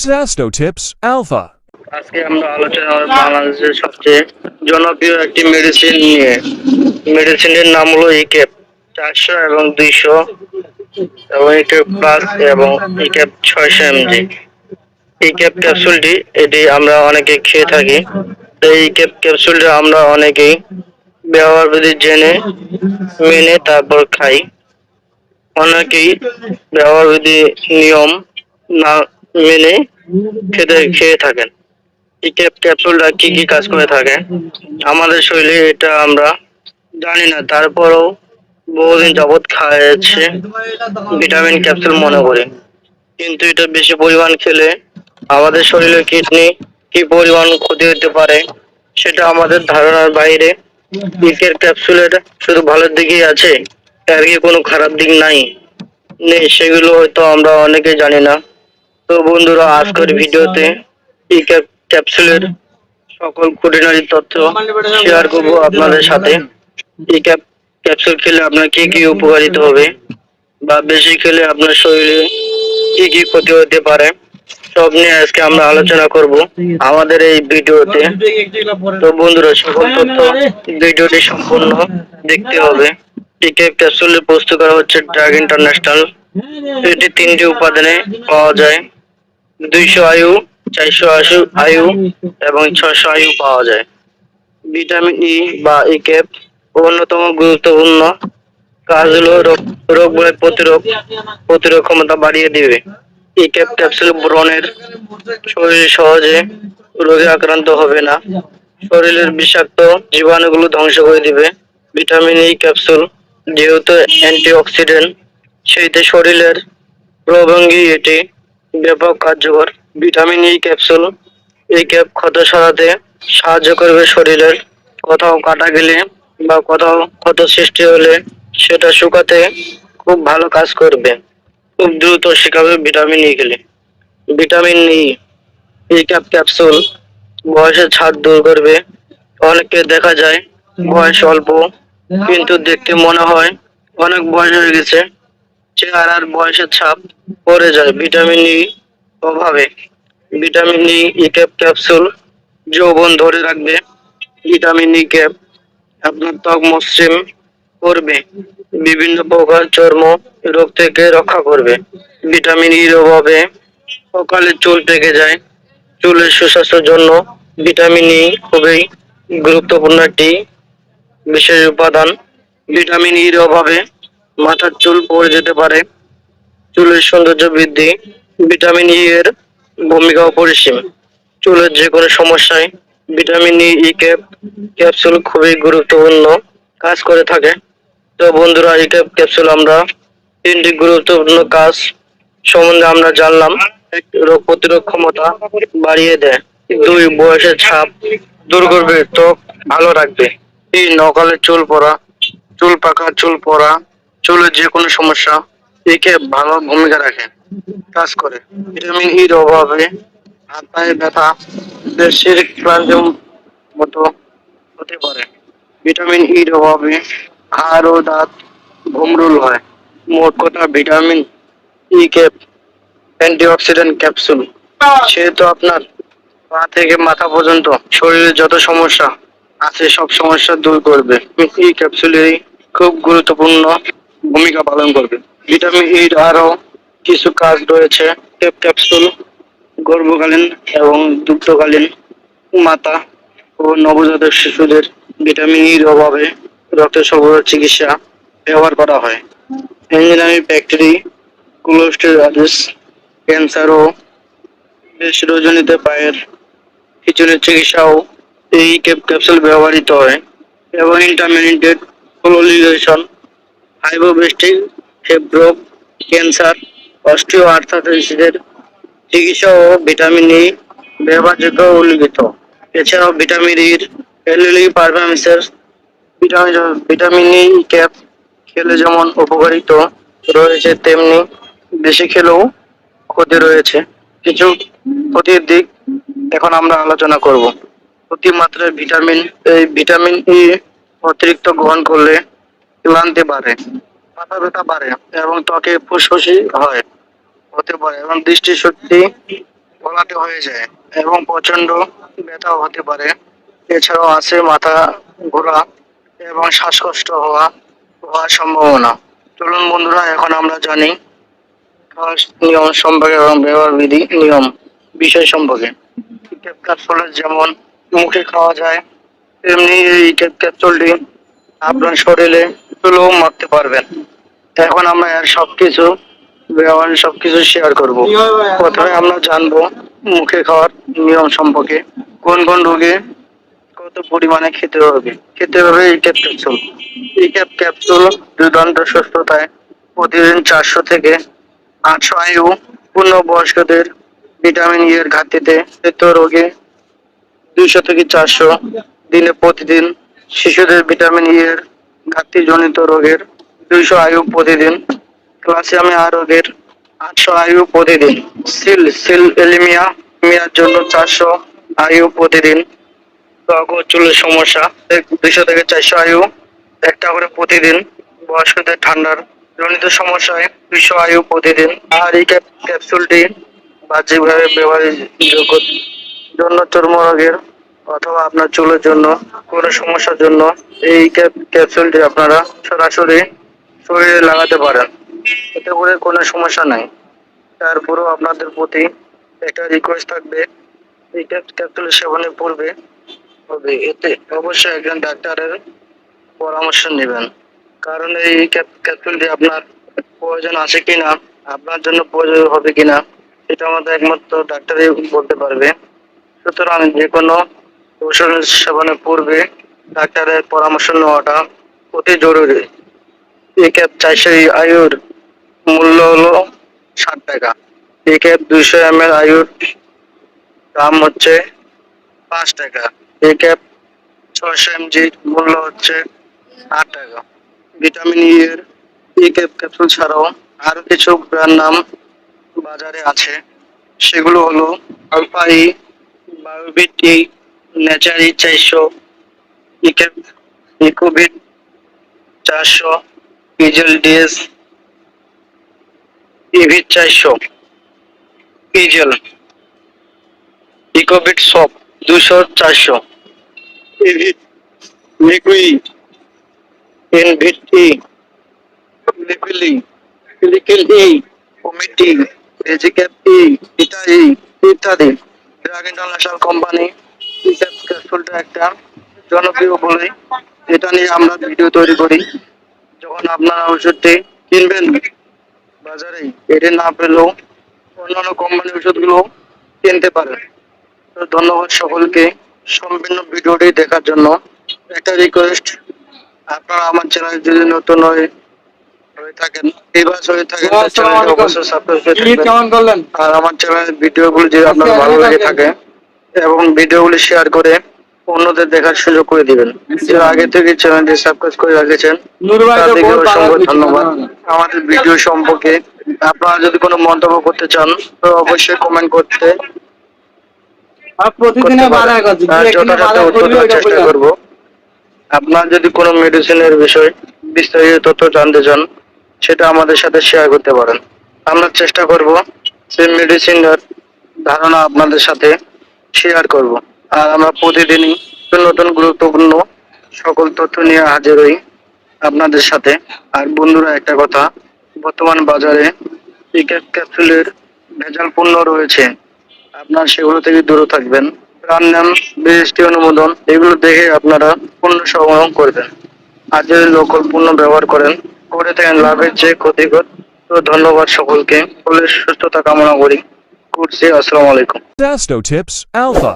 Sastotips Alpha. আজকে আমরা আলোচনা করব বাংলাদেশের সবচেয়ে জনপ্রিয় একটি মেডিসিন নিয়ে। মেডিসিনের নাম হলো ইকেপ 400 এবং 200 এবং ইকেপ প্লাস এবং ইকেপ 600 mg। ইকেপ ক্যাপসুলটি এটি আমরা অনেকে খেয়ে থাকি। এই ইকেপ ক্যাপসুলটি আমরা অনেকেই ব্যবহার বিধি জেনে মেনে তারপর খাই। অনেকেই ব্যবহার বিধি নিয়ম না মেনে খেয়ে থাকেন। এই ক্যাপসুলটা কি কি কাজ করে থাকে আমাদের শরীরে এটা আমরা জানি না, তারপরও বহুদিন যাবৎ খাওয়াচ্ছে ভিটামিন ক্যাপসুল মনে করে। কিন্তু এটা বেশি পরিমাণ খেলে আমাদের শরীরে কিডনি কি পরিমাণ ক্ষতি হতে পারে সেটা আমাদের ধারণার বাইরে। ইকের ক্যাপসুলের শুধু ভালোর দিকেই আছে, আর কি কোনো খারাপ দিক নেই সেগুলো হয়তো আমরা অনেকে জানি না। তো বন্ধুরা, আজকের ভিডিওতে এই ক্যাপসুলের সকল খুঁটিনাটি তথ্য শেয়ার করবো আপনাদের সাথে। এই ক্যাপসুল খেলে আপনার কি কি উপকারিতা হবে বা বেশি খেলে আপনার শরীরে কি কি ক্ষতি হতে পারে সব নিয়ে আজকে আমরা আলোচনা করব আমাদের এই ভিডিওতে। তো বন্ধুরা, সকল তথ্য ভিডিওটি সম্পূর্ণ দেখতে হবে। এই ক্যাপসুল প্রস্তুত করা হচ্ছে ড্রাগ ইন্টারন্যাশনাল। এটি 3টি উপাদানে পাওয়া যায়। 200 আয়ু, 480 আয়ু এবং 600 আয়ু পাওয়া যায়। ভিটামিন ই বা ইকেপ অন্যতম গুরুত্বপূর্ণ কাজ হলো রোগ প্রতিরোধ ক্ষমতা বাড়িয়ে দিবে। ইকেপ ক্যাপসুল ব্রণের শরীর সহজে রোগে আক্রান্ত হবে না, শরীরের বিষাক্ত জীবাণুগুলো ধ্বংস করে দিবে। ভিটামিন ই ক্যাপসুল যেহেতু অ্যান্টিঅক্সিডেন্ট, সেইতে শরীরের প্রভঙ্গি এটি ব্যাপক কার্যকর। ভিটামিন ই ক্যাপসুল এই ক্ষত সরাতে সাহায্য করবে। শরীরের কোথাও কাটা গেলে বা কোথাও ক্ষত সৃষ্টি হলে সেটা শুকাতে খুব ভালো কাজ করবে। খুব দ্রুত শুকাবে ভিটামিন ই খেলে। ভিটামিন ই ক্যাপসুল বয়সের ছাপ দূর করবে। অনেকে দেখা যায় বয়স অল্প কিন্তু দেখতে মনে হয় অনেক বয়স হয়ে গেছে, চেহারার বয়সের ছাপ পড়ে যায় ভিটামিন ই অভাবে। ভিটামিন ই ক্যাপসুল যৌবন ধরে রাখবে। ভিটামিন ই ক্যাপ আপনার ত্বক মসৃণ করবে, বিভিন্ন প্রকার চর্ম রোগ থেকে রক্ষা করবে। ভিটামিন ইর অভাবে সকালে চুল পেকে যায়। চুলের সুস্বাস্থ্যের জন্য ভিটামিন ই খুবই গুরুত্বপূর্ণ একটি বিশেষ উপাদান। ভিটামিন ইর অভাবে মাথার চুল পড়ে যেতে পারে, চুলের সৌন্দর্য বৃদ্ধি। ভিটামিন ই এর ভূমিকা অপরিসীম চুলের যে কোনো সমস্যায়। ভিটামিন ই ক্যাপসুল খুবই গুরুত্বপূর্ণ কাজ করে থাকে। তো বন্ধুরা, এই ক্যাপসুল আমরা 3টি গুরুত্বপূর্ণ কাজ সম্বন্ধে আমরা জানলাম। 1, রোগ প্রতিরোধ ক্ষমতা বাড়িয়ে দেয়। 2, বয়সের ছাপ দূর করবে, ত্বক ভালো রাখবে। 3, নকলের চুল পড়া, চুল পাকা, চুল পড়া, চুলের যে কোনো সমস্যা একে ভালো ভূমিকা রাখে, কাজ করে। ভিটামিন ইর অভাবে হাত পায়ে ব্যথা, পেশির ক্লান্তির মতো হতে পারে। ভিটামিন ইর অভাবে হাড় ও দাঁত ভঙ্গুর হয়। মোট কথা, vitamin E cap antioxidant capsule সেহেতু আপনার পা থেকে মাথা পর্যন্ত শরীরের যত সমস্যা আছে সব সমস্যা দূর করবে। এই ক্যাপসুল খুব গুরুত্বপূর্ণ ভূমিকা পালন করবে। ভিটামিন ইর আরো কিছু কাজ রয়েছে। ক্যাপসুল গর্ভকালীন এবং দুগ্ধকালীন মাতা ও নবজাতক শিশুদের ভিটামিন ইর অভাবে রক্ত সরবরাহ চিকিৎসা ব্যবহার করা হয়। এনজাইমি ব্যাকটেরি ক্লোস্ট্রিডিয়াস ক্যান্সার ও রজনীতে পায়ের খিচুড়ির চিকিৎসাও এই ক্যাপসুল ব্যবহৃত হয়। এবং ইন্টারমিডিয়েট ফ্লোলিগেশন, হাইপোবেস্টিক হেব্রোক ক্যান্সার, অস্টিও আর্থাইটিসের চিকিৎসা ও ভিটামিন ই ব্যবহারযোগ্য উল্লেখিত। এছাড়াও ভিটামিন ইর এলইডি পারফরমেন্সের ভিটামিন ই ক্যাপ খেলে যেমন উপকারিতা রয়েছে, তেমনি বেশি খেলেও ক্ষতি রয়েছে। কিছু ক্ষতির দিক এখন আমরা আলোচনা করব। অতিমাত্রায় ভিটামিন ই অতিরিক্ত গ্রহণ করলে ক্লান্তি বাড়ে, মাথা ব্যথা বাড়ে এবং ত্বকে ফুসফুসি হতে পারে এবং দৃষ্টিশক্তি ঘোলাটে হয়ে যায় এবং প্রচন্ড ব্যথাও হতে পারে। এছাড়াও আছে মাথা ঘোরা এবং শ্বাসকষ্ট হওয়ার সম্ভাবনা। চলুন বন্ধুরা, এখন আমরা জানি খাওয়ার নিয়ম সম্পর্কে এবং ব্যবহার বিধি নিয়ম বিষয় সম্পর্কে। ক্যাপসুল যেমন মুখে খাওয়া যায়, তেমনি এই ক্যাপসুলটি আপনার শরীরে তুলেও মারতে পারবেন। এখন আমরা এর সবকিছু শেয়ার করব। প্রথমে আমরা জানবো মুখে খাওয়ার নিয়ম সম্পর্কে। কোন কোন রোগে কত পরিমাণে খেতে হবে এই ক্যাপসুল। এই ক্যাপসুল দুর্দান্ত সুস্থতায় প্রতিদিন 400 থেকে 800 আয়ু পূর্ণবয়স্কদের ভিটামিন ই এর ঘাটতিতে পেট রোগে 200 থেকে 400 দিনে প্রতিদিন, শিশুদের ভিটামিন ই এর ঘাটতিজনিত রোগের 200 আয়ু প্রতিদিন, ক্যালসিয়াম রোগের 800 আয়ু প্রতিদিন, সিল এলিমিয়ার জন্য 400 আয়ু প্রতিদিন, ত্বক ও চুলের সমস্যা 200 থেকে 400 আয়ু একটা করে প্রতিদিন, বয়স্কদের ঠান্ডার জনিত সমস্যায় 200 আয়ু প্রতিদিন। আর এই ক্যাপসুলটি বাহ্যিকভাবে ব্যবহারযোগ্য জন্য চর্ম রোগের অথবা আপনার চুলের জন্য কোনো সমস্যার জন্য এই ক্যাপসুলটি আপনারা সরাসরি শরীরে লাগাতে পারেন। এতে করে কোনো সমস্যা নাই। তারপরেও আপনাদের প্রতি একটা রিকোয়েস্ট থাকবে, এই ক্যাপসুল সেবনের পূর্বে এতে অবশ্যই একজন ডাক্তারের পরামর্শ নেবেন। কারণ এই ক্যাপসুলটি আপনার প্রয়োজন আছে কিনা, আপনার জন্য প্রয়োজন হবে কিনা, এটা আমাদের একমাত্র ডাক্তারই বলতে পারবে। সুতরাং যে কোনো ঔষধ সেবনের পূর্বে ডাক্তারের পরামর্শ নেওয়াটা অতি জরুরি। এই ক্যাপ 400 আয়ুর মূল্য হলো 60 টাকা। এই ক্যাপ 200 ml আয়ুর দাম হচ্ছে 5 টাকা। এই ক্যাপ 600 mg মূল্য হচ্ছে 8 টাকা। ভিটামিন ই এর এই ক্যাপসুল ছাড়াও আরো কিছু ব্র্যান্ড নাম বাজারে আছে। সেগুলো হলো আলফা ই, বায়োবিট ই, নেচার ই 400, ইক্যাপ, ইকোবিট 400, ইজেল ডিএস, ইভিট 400, ইজেল, ইকোবিট সপ 200 400, ইভিট, লিকুই, ইনভিট ই, লিপিলি, লিকিল ই, ওমিটি, রেজিক্যাপ ই, ইটা ই ইত্যাদি। ড্রাগ ইন্টারন্যাশনাল কোম্পানি এই ক্যাপসুলটা একটা জনপ্রিয় বলে এটা নিয়ে আমরা ভিডিও তৈরি করি। যখন আপনারা ওষুধটি কিনবেন বাজারে, এটা না পেলেও অন্যান্য কোম্পানির ওষুধগুলো কিনতে পারেন। তো ধন্যবাদ সকলকে সম্পূর্ণ ভিডিওটি দেখার জন্য। একটা রিকোয়েস্ট, আপনারা আমার চ্যানেল যদি নতুন হয়ে থাকেন, চ্যানেলটি অবশ্যই সাবস্ক্রাইব করে থাকবেন। আর আমার চ্যানেলের ভিডিওগুলো যদি আপনার ভালো লেগে থাকে এবং ভিডিওগুলি শেয়ার করে অন্যদের দেখার সুযোগ করে দিবেন। যারা আগে থেকে চ্যানেলটি সাবস্ক্রাইব করে রেখেছেন তাদেরকে অসংখ্য ধন্যবাদ। আমাদের ভিডিও সম্পর্কে আপনারা যদি কোনো মন্তব্য করতে চান তো অবশ্যই কমেন্ট করতে যথাযথ উত্তর দেওয়ার চেষ্টা করব। আপনার যদি কোনো মেডিসিনের বিষয় বিস্তারিত তথ্য জানতে চান সেটা আমাদের সাথে শেয়ার করতে পারেন। আমরা চেষ্টা করব সেই মেডিসিনের ধারণা আপনাদের সাথে শেয়ার করব। আর আমরা প্রতিদিনই নতুন গুরুত্বপূর্ণ সকল তথ্য নিয়ে হাজির হই আপনাদের সাথে। আর বন্ধুরা, একটা কথা, বর্তমান বাজারে এই ক্যাপসুলের ভেজাল পণ্য রয়েছে, আপনার সেগুলো থেকে দূরে থাকবেন। ব্র্যান্ড নাম, বিএসটি অনুমোদন এগুলো দেখে আপনারা পণ্য সংগ্রহ করবেন। আর যদি লোকাল পণ্য ব্যবহার করে থাকেন লাভের চেয়ে ক্ষতিকর। তো ধন্যবাদ সকলকে, সকলের সুস্থতা কামনা করি। আসসালামু আলাইকুম। Dasto Tips Alpha.